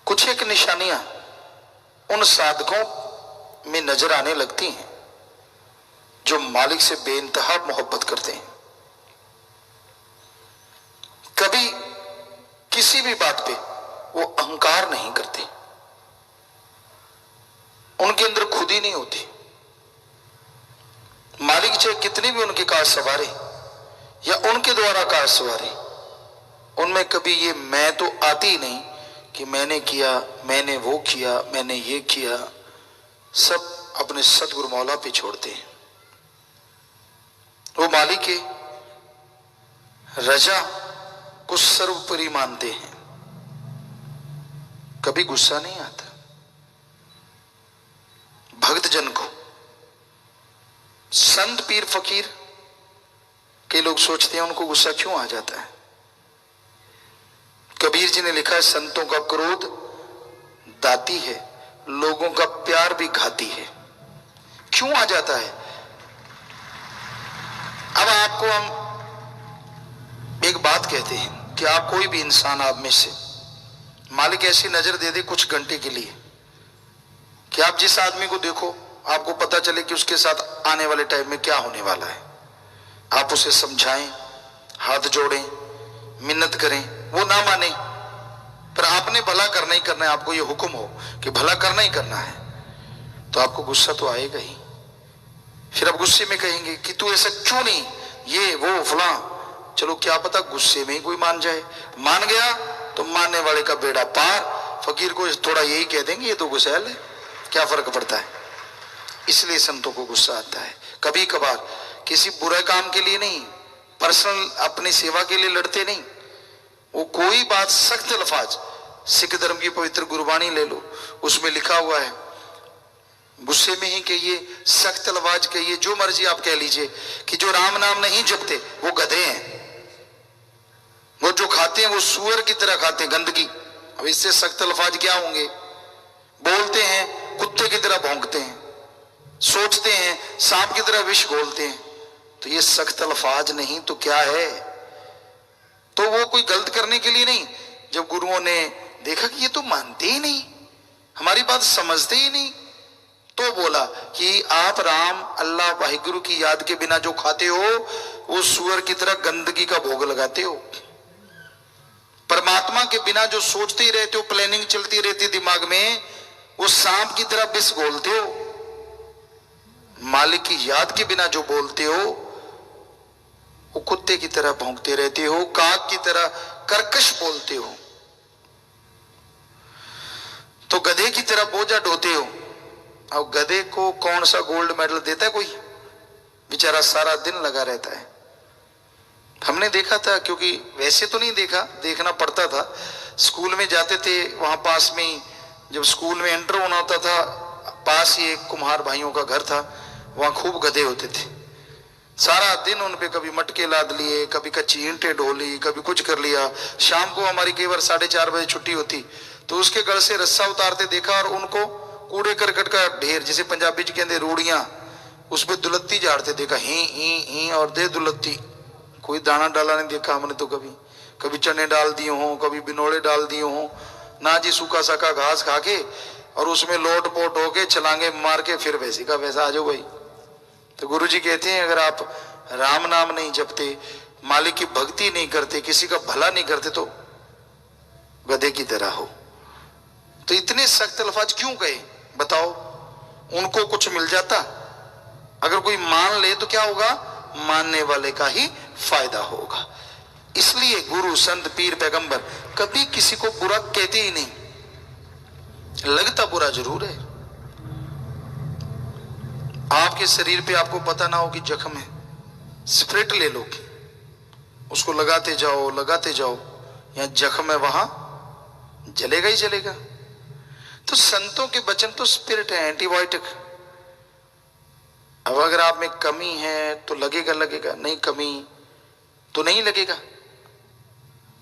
कुछ एक निशानियां उन साधकों में नजर आने लगती हैं जो मालिक से बेइंतहा मोहब्बत करते हैं। कभी किसी भी बात पे वो अहंकार नहीं करते, उनके अंदर खुद ही नहीं होती। मालिक चाहे कितनी भी उनकी कार सवारे या उनके द्वारा कार सवारे, उनमें कभी ये मैं तो आती ही नहीं कि मैंने किया, मैंने वो किया, मैंने ये किया। सब अपने सतगुरु मौला पे छोड़ते हैं। वो मालिक के रजा को सर्वोपरि मानते हैं। कभी गुस्सा नहीं आता। भक्त जन को, संत पीर फकीर के लोग सोचते हैं उनको गुस्सा क्यों आ जाता है। कबीर जी ने लिखा है, संतों का क्रोध दाती है, लोगों का प्यार भी घाती है। क्यों आ जाता है? अब आपको हम एक बात कहते हैं कि आप कोई भी इंसान, आप में से मालिक ऐसी नजर दे दे कुछ घंटे के लिए कि आप जिस आदमी को देखो आपको पता चले कि उसके साथ आने वाले टाइम में क्या होने वाला है। आप उसे समझाएं, हाथ जोड़ें, मिन्नत करें, वो ना माने, पर आपने भला करना ही करना है, आपको ये हुक्म हो कि भला करना ही करना है, तो आपको गुस्सा तो आएगा ही। फिर आप गुस्से में कहेंगे कि तू ऐसा क्यों नहीं, ये वो फलां। चलो क्या पता गुस्से में ही कोई मान जाए। मान गया तो मानने वाले का बेड़ा पार। फकीर को थोड़ा यही कह देंगे ये तो गुस्सैल है, क्या फर्क पड़ता है। इसलिए संतों को गुस्सा आता है। कभी कभार किसी बुरे काम के लिए नहीं, पर्सनल अपनी सेवा के लिए लड़ते नहीं। वो कोई बात सख्त अल्फाज, सिख धर्म की पवित्र गुरबाणी ले लो, उसमें लिखा हुआ है गुस्से में ही कहिए, सख्त अल्फाज कहिए, जो मर्जी आप कह लीजिए कि जो राम नाम नहीं जपते वो गधे हैं, वो जो खाते हैं वो सूअर की तरह खाते हैं गंदगी। अब इससे सख्त अल्फाज क्या होंगे। बोलते हैं कुत्ते की तरह भौंकते हैं। सोचते हैं, सांप की तरह विष घोलते हैं। तो ये सख्त अल्फाज नहीं तो क्या है? तो वो कोई गलत करने के लिए नहीं। जब गुरुओं ने देखा कि ये तो मानते ही नहीं, हमारी बात समझते ही नहीं, तो बोला कि आप राम अल्लाह वाहिगुरु की याद के बिना जो खाते हो वो सुअर की तरह गंदगी का भोग लगाते हो। परमात्मा के बिना जो सोचते ही रहते हो, प्लानिंग चलती रहती दिमाग में, वो सांप की तरह विष घोलते हो। मालिक की याद के बिना जो बोलते हो वो कुत्ते की तरह भौंकते रहते हो, काग की तरह कर्कश बोलते हो। तो गधे की तरह बोझा ढोते हो। अब गधे को कौन सा गोल्ड मेडल देता है कोई? बेचारा सारा दिन लगा रहता है। हमने देखा था, क्योंकि वैसे तो नहीं देखा, देखना पड़ता था। स्कूल में जाते थे, वहां पास में ही जब स्कूल में एंटर होना होता था, पास ही एक कुम्हार भाइयों का घर था, वहां खूब गधे होते थे। सारा दिन उन पे कभी मटके लाद लिए, कभी कच्ची ईंटें ढोली, कभी कुछ कर लिया। शाम को हमारी कई बार 4:30 बजे छुट्टी होती, तो उसके गल से रस्सा उतारते देखा और उनको कूड़े करकट का ढेर, जिसे पंजाबी च कहते रूड़ियां, उस पर दुलत्ती झाड़ते देखा। ही और दे दुलत्ती। कोई दाना डाला नहीं देखा हमने तो कभी। कभी चने डाल दिए हों, कभी बिनोड़े डाल दिए हों, ना जी सूखा साखा घास खा के और उसमें लोट पोट होके छलांगे मार के फिर वैसी का वैसा आ जाओ भाई। तो गुरुजी कहते हैं अगर आप राम नाम नहीं जपते, मालिक की भक्ति नहीं करते, किसी का भला नहीं करते, तो गधे की तरह हो। तो इतने सख्त अल्फाज क्यों कहे बताओ? उनको कुछ मिल जाता? अगर कोई मान ले तो क्या होगा? मानने वाले का ही फायदा होगा। इसलिए गुरु संत पीर पैगंबर कभी किसी को बुरा कहते ही नहीं। लगता बुरा जरूर है। आपके शरीर पे आपको पता ना हो कि जख्म है, स्प्रिट ले लो, उसको लगाते जाओ, यहां जख्म है वहां जलेगा ही जलेगा। तो संतों के वचन तो स्पिरिट है, एंटीबायोटिक। अब अगर आप में कमी है तो लगेगा, नहीं कमी तो नहीं लगेगा,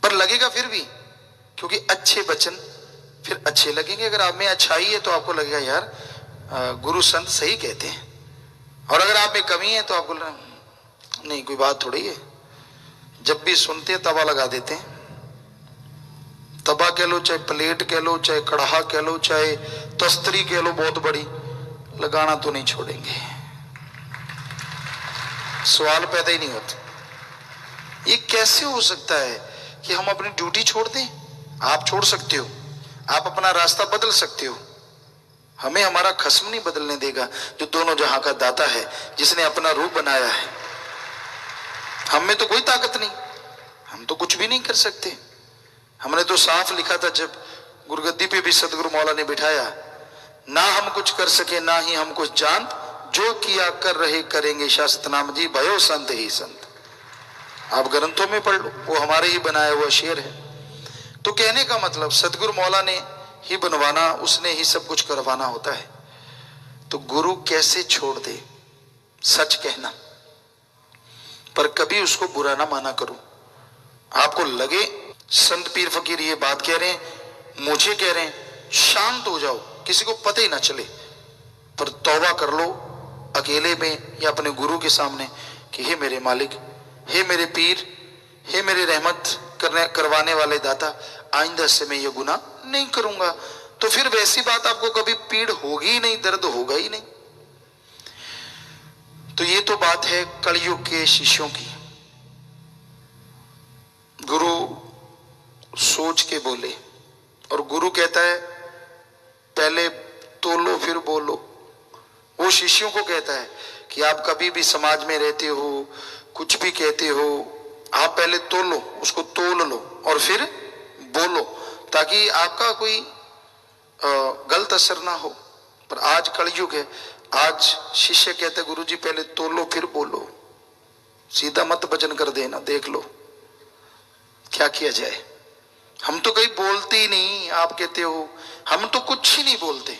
पर लगेगा फिर भी, क्योंकि अच्छे वचन फिर अच्छे लगेंगे। अगर आप में अच्छाई है तो आपको लगेगा यार गुरु संत सही कहते हैं। और अगर आप में कमी है तो आपको नहीं, कोई बात थोड़ी है। जब भी सुनते हैं तवा लगा देते हैं। तवा कह लो, चाहे प्लेट कह लो, चाहे कढ़ा कह लो, चाहे तस्तरी कह लो बहुत बड़ी, लगाना तो नहीं छोड़ेंगे। सवाल पैदा ही नहीं होता। ये कैसे हो सकता है कि हम अपनी ड्यूटी छोड़ दें? आप छोड़ सकते हो, आप अपना रास्ता बदल सकते हो, हमें हमारा खस्म नहीं बदलने देगा जो दोनों जहां का दाता है, जिसने अपना रूप बनाया है। हम में तो कोई ताकत नहीं, हम तो कुछ भी नहीं कर सकते। हमने तो साफ लिखा था जब गुरुगद्दी पे भी सदगुरु मौला ने बिठाया, ना हम कुछ कर सके ना ही हम कुछ जान, जो किया कर रहे करेंगे शास्त्र नाम जी, भयो संत ही संत। आप ग्रंथों में पढ़ लो, वो हमारे ही बनाया हुआ शेर है। तो कहने का मतलब सदगुरु मौला ने ही बनवाना, उसने ही सब कुछ करवाना होता है। तो गुरु कैसे छोड़ दे? सच कहना, पर कभी उसको बुरा ना माना करो। आपको लगे संत पीर फकीर ये बात कह रहे हैं, मुझे कह रहे हैं, शांत हो जाओ, किसी को पता ही ना चले, पर तौबा कर लो अकेले में या अपने गुरु के सामने कि हे मेरे मालिक, हे मेरे पीर, हे मेरे रहमत करवाने वाले दाता, आइंदा से मैं ये गुनाह नहीं करूंगा। तो फिर वैसी बात आपको कभी पीड़ होगी ही नहीं, दर्द होगा ही नहीं। तो ये तो बात है कलयुग के शिष्यों की। गुरु सोच के बोले, और गुरु कहता है पहले तोलो फिर बोलो। वो शिष्यों को कहता है कि आप कभी भी समाज में रहते हो, कुछ भी कहते हो, आप पहले तोलो, उसको तोल लो और फिर बोलो, ताकि आपका कोई गलत असर ना हो। पर आज कलयुग है, आज शिष्य कहते गुरुजी पहले तोलो फिर बोलो, सीधा मत वचन कर देना, देख लो क्या किया जाए। हम तो कहीं बोलते ही नहीं, आप कहते हो हम तो कुछ ही नहीं बोलते,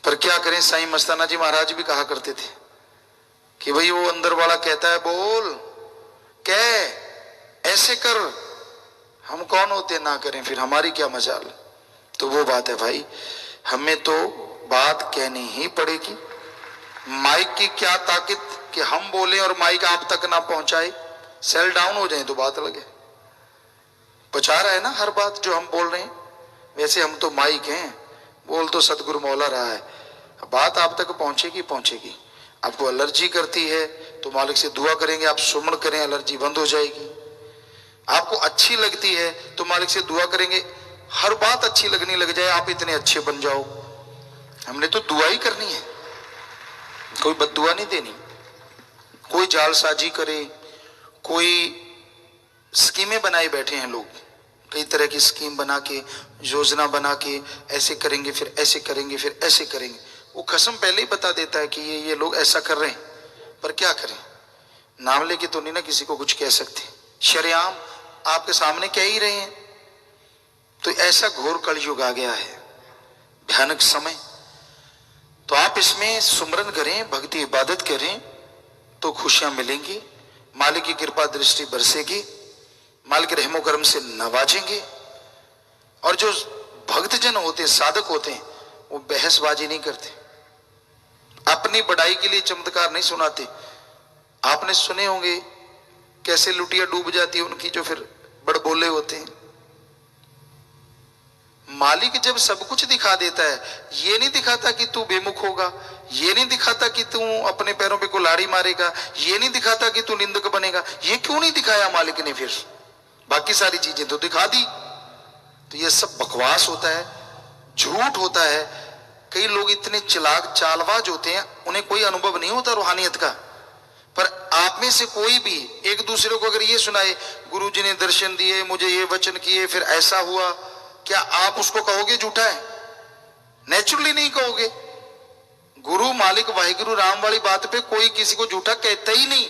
पर क्या करें। साईं मस्ताना जी महाराज भी कहा करते थे कि भाई वो अंदर वाला कहता है बोल, कह, ऐसे कर, हम कौन होते ना करें, फिर हमारी क्या मजाल। तो वो बात है भाई, हमें तो बात कहनी ही पड़ेगी, माइक की क्या ताकत कि हम बोले और माइक आप तक ना पहुंचाए, सेल डाउन हो जाए तो बात लगे। पहुंचा रहा है ना हर बात जो हम बोल रहे हैं। वैसे हम तो माइक हैं, बोल तो सतगुरु मौला रहा है, बात आप तक पहुंचेगी पहुंचेगी। आपको एलर्जी करती है तो मालिक से दुआ करेंगे, आप सुमन करें, एलर्जी बंद हो जाएगी। आपको अच्छी लगती है तो मालिक से दुआ करेंगे, हर बात अच्छी लगने लग जाए, आप इतने अच्छे बन जाओ। हमने तो दुआ ही करनी है, कोई बद्दुआ नहीं देनी। कोई जालसाजी करे, कोई स्कीमें बनाए बैठे हैं लोग, कई तरह की स्कीम बना के, योजना बना के, ऐसे करेंगे फिर ऐसे करेंगे फिर ऐसे करेंगे। वो कसम पहले ही बता देता है कि ये लोग ऐसा कर रहे हैं, पर क्या करें, नाम लेके तो नहीं ना किसी को कुछ कह सकते, शरेआम आपके सामने कह ही रहे हैं। तो ऐसा घोर कलयुग आ गया है, भयानक समय। तो आप इसमें सुमरन करें, भक्ति इबादत करें तो खुशियां मिलेंगी, मालिक की कृपा दृष्टि बरसेगी, मालिक के रहमो करम से नवाजेंगे। और जो भक्तजन होते, साधक होते हैं, वो बहसबाजी नहीं करते, अपनी बढ़ाई के लिए चमत्कार नहीं सुनाते। आपने सुने होंगे कैसे लुटिया डूब जाती है उनकी जो फिर बड़बोले होते हैं। मालिक जब सब कुछ दिखा देता है, ये नहीं दिखाता कि तू बेमुख होगा, ये नहीं दिखाता कि तू अपने पैरों पे कुल्हाड़ी मारेगा, ये नहीं दिखाता कि तू निंदक बनेगा। ये क्यों नहीं दिखाया मालिक ने? फिर बाकी सारी चीजें तो दिखा दी। तो ये सब बकवास होता है, झूठ होता है। कई लोग इतने चालाक चालबाज होते हैं, उन्हें कोई अनुभव नहीं होता रूहानियत का। पर आप में से कोई भी एक दूसरे को अगर ये सुनाए, गुरुजी ने दर्शन दिए, मुझे ये वचन किए, फिर ऐसा हुआ, क्या आप उसको कहोगे झूठा है? नेचुरली नहीं कहोगे। गुरु मालिक वाहिगुरु राम वाली बात पे कोई किसी को झूठा कहता ही नहीं।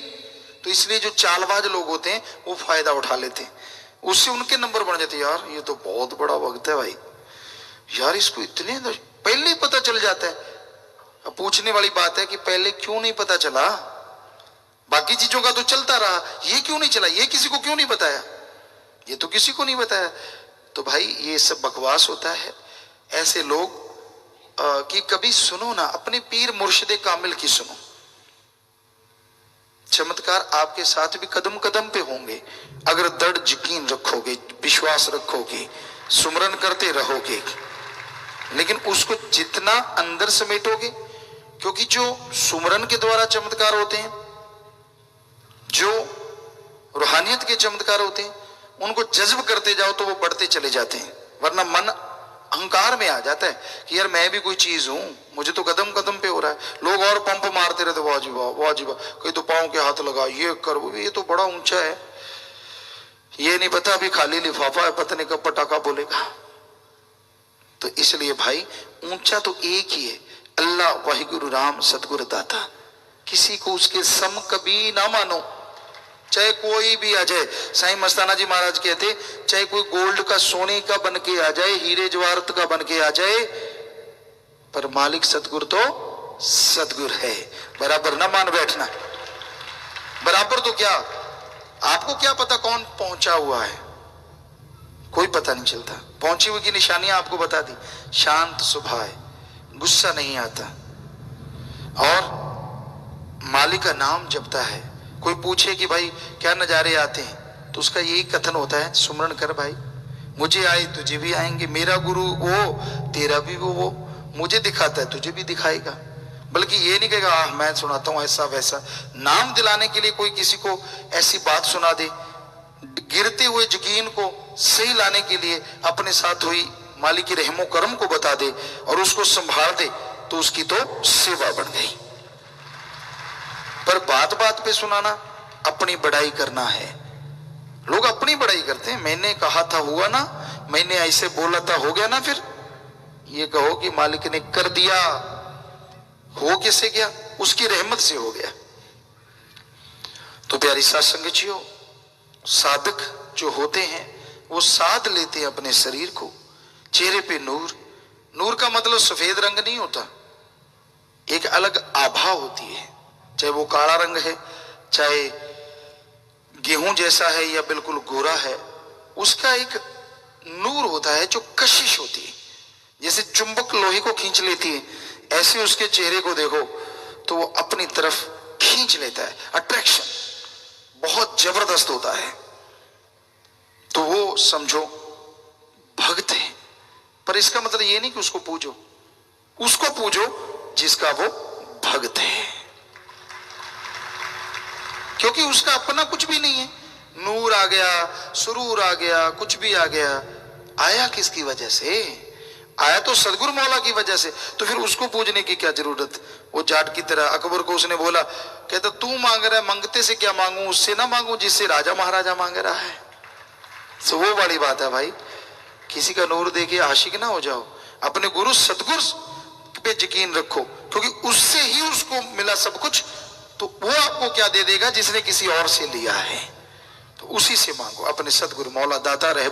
तो इसलिए जो चालबाज लोग होते हैं वो फायदा उठा लेते हैं, उससे उनके नंबर बढ़ जाते हैं। यार ये तो बहुत बड़ा वक्त है भाई, यार इसको इतने पहले ही पता चल जाता है। अब पूछने वाली बात है कि पहले क्यों नहीं पता चला? बाकी चीजों का तो चलता रहा, ये क्यों नहीं चला? ये किसी को क्यों नहीं बताया? ये तो किसी को नहीं बताया। तो भाई ये सब बकवास होता है। ऐसे लोग कि कभी सुनो ना, अपने पीर मुर्शिदे कामिल की सुनो। चमत्कार आपके साथ भी कदम कदम पे होंगे, अगर दृढ़ यकीन रखोगे, विश्वास रखोगे, सुमरन करते रहोगे। लेकिन उसको जितना अंदर समेटोगे, क्योंकि जो सुमरन के द्वारा चमत्कार होते हैं, जो रूहानियत के चमत्कार होते हैं, उनको जज्ब करते जाओ तो वो बढ़ते चले जाते हैं। वरना मन अहंकार में आ जाता है कि यार मैं भी कोई चीज हूं, मुझे तो कदम कदम पे हो रहा है। लोग और पंप मारते रहते, वाह जी वाह वाह जी वाह, कोई तो पांव के हाथ लगा, ये कर, वो ये तो बड़ा ऊंचा है, ये नहीं पता अभी खाली लिफाफा है, पता नहीं कब पटाखा बोलेगा। तो इसलिए भाई ऊंचा तो एक ही है, अल्लाह वाहिगुरु राम सतगुरु दाता। किसी को उसके सम कभी ना मानो, चाहे कोई भी आ जाए। साईं मस्ताना जी महाराज कहते, चाहे कोई गोल्ड का सोने का बन के आ जाए, हीरे जवाहरत का बन के आ जाए, पर मालिक सतगुरु तो सतगुरु है। बराबर ना मान बैठना। बराबर तो क्या, आपको क्या पता कौन पहुंचा हुआ है? कोई पता नहीं चलता। पहुंची हुई की निशानियां आपको बता दी। शांत स्वभाव है, गुस्सा नहीं आता, और मालिक का नाम जपता है। कोई पूछे कि भाई क्या नजारे आते हैं, तो उसका यही कथन होता है, सुमरन कर भाई, मुझे आए तुझे भी आएंगे, मेरा गुरु वो तेरा भी वो मुझे दिखाता है तुझे भी दिखाएगा। बल्कि ये नहीं कहेगा मैं सुनाता हूं ऐसा वैसा। नाम दिलाने के लिए कोई किसी को ऐसी बात सुना दे, गिरते हुए यकीन को सही लाने के लिए अपने साथ हुई मालिक की रहमो करम को बता दे और उसको संभाल दे, तो उसकी तो सेवा बढ़ गई। पर बात बात पे सुनाना, अपनी बड़ाई करना है। लोग अपनी बड़ाई करते हैं, मैंने कहा था हुआ ना, मैंने ऐसे बोला था हो गया ना। फिर ये कहो कि मालिक ने कर दिया, हो कैसे गया? उसकी रहमत से हो गया। तो प्यारी साध संगतियों, साधक जो होते हैं वो साध लेते हैं अपने शरीर को, चेहरे पे नूर। नूर का मतलब सफेद रंग नहीं होता, एक अलग आभा होती है। चाहे वो काला रंग है, चाहे गेहूं जैसा है या बिल्कुल गोरा है, उसका एक नूर होता है जो कशिश होती है। जैसे चुंबक लोहे को खींच लेती है, ऐसे उसके चेहरे को देखो, तो वो अपनी तरफ खींच लेता है। अट्रैक्शन बहुत जबरदस्त होता है। तो वो समझो भक्त है, पर इसका मतलब ये नहीं कि उसको पूजो, उसको पूजो जिसका वो भक्त है, क्योंकि उसका अपना कुछ भी नहीं है। नूर आ गया, सुरूर आ गया, कुछ भी आ गया, आया किसकी वजह से? आया तो सदगुरु मौला की वजह से। तो फिर उसको पूजने की क्या जरूरत? वो जाट की तरह अकबर को उसने बोला, कहता तू मांग रहा है, मांगते से क्या मांगू, उससे ना मांगू जिससे राजा महाराजा मांग रहा है। तो वो बड़ी बात है भाई, किसी का नूर देके आशिक ना हो जाओ, अपने गुरु सतगुरु पे यकीन रखो, क्योंकि उससे ही उसको मिला सब कुछ। तो वो आपको क्या दे देगा जिसने किसी और से लिया है, तो उसी से मांगो। अपने सतगुरु मौला दाता रहे